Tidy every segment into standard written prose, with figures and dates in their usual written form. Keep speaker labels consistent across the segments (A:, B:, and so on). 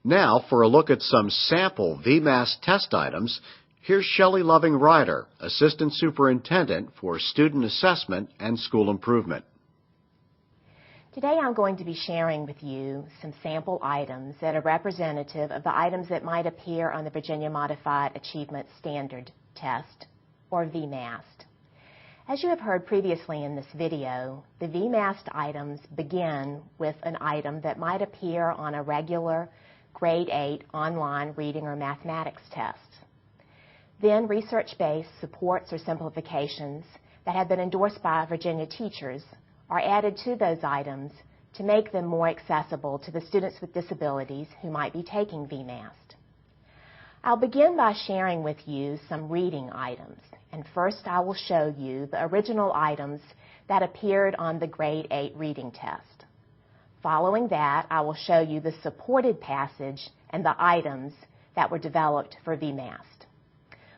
A: Now, for a look at some sample VMAST test items, here's Shelley Loving-Ryder, Assistant Superintendent for Student Assessment and School Improvement.
B: Today I'm going to be sharing with you some sample items that are representative of the items that might appear on the Virginia Modified Achievement Standard Test, or VMAST. As you have heard previously in this video, the VMAST items begin with an item that might appear on a regular Grade 8 online reading or mathematics test. Then research-based supports or simplifications that have been endorsed by Virginia teachers are added to those items to make them more accessible to the students with disabilities who might be taking VMAST. I'll begin by sharing with you some reading items, and first I will show you the original items that appeared on the Grade 8 reading test. Following that, I will show you the supported passage and the items that were developed for VMAST.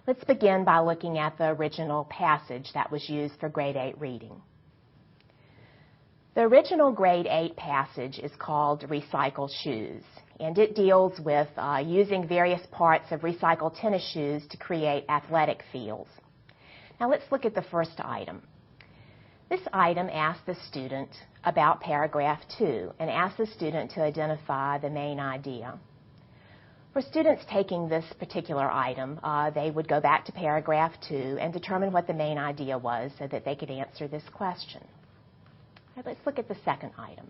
B: Let's begin by looking at the original passage that was used for Grade 8 reading. The original Grade 8 passage is called Recycle Shoes, and it deals with using various parts of recycled tennis shoes to create athletic fields. Now let's look at the first item. This item asks the student about paragraph 2 and asks the student to identify the main idea. For students taking this particular item, they would go back to paragraph 2 and determine what the main idea was so that they could answer this question. Right, let's look at the second item.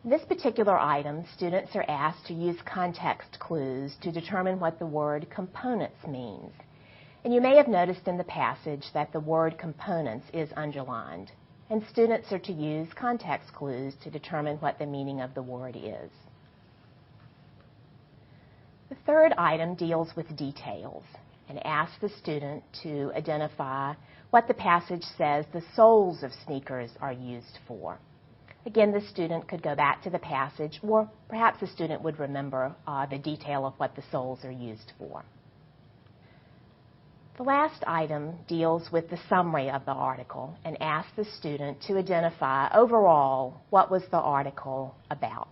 B: In this particular item, students are asked to use context clues to determine what the word components means. And you may have noticed in the passage that the word components is underlined, and students are to use context clues to determine what the meaning of the word is. The third item deals with details and asks the student to identify what the passage says the soles of sneakers are used for. Again, the student could go back to the passage, or perhaps the student would remember the detail of what the soles are used for. The last item deals with the summary of the article and asks the student to identify overall what was the article about.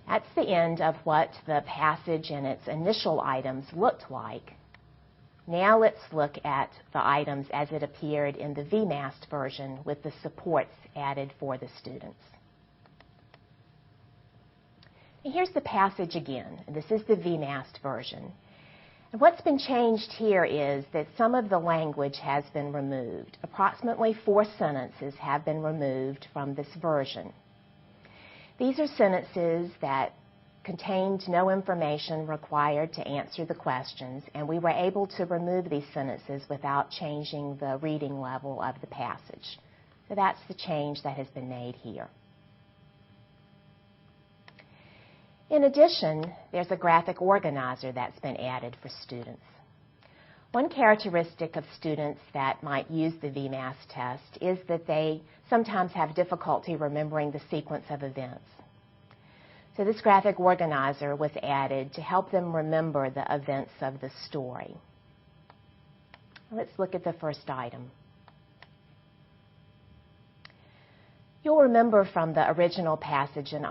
B: That's the end of what the passage and its initial items looked like. Now let's look at the items as it appeared in the VMAST version with the supports added for the students. And here's the passage again. This is the VMAST version. And what's been changed here is that some of the language has been removed. Approximately 4 sentences have been removed from this version. These are sentences that contained no information required to answer the questions, and we were able to remove these sentences without changing the reading level of the passage. So that's the change that has been made here. In addition, there's a graphic organizer that's been added for students. One characteristic of students that might use the VMAST test is that they sometimes have difficulty remembering the sequence of events. So this graphic organizer was added to help them remember the events of the story. Let's look at the first item. You'll remember from the original passage and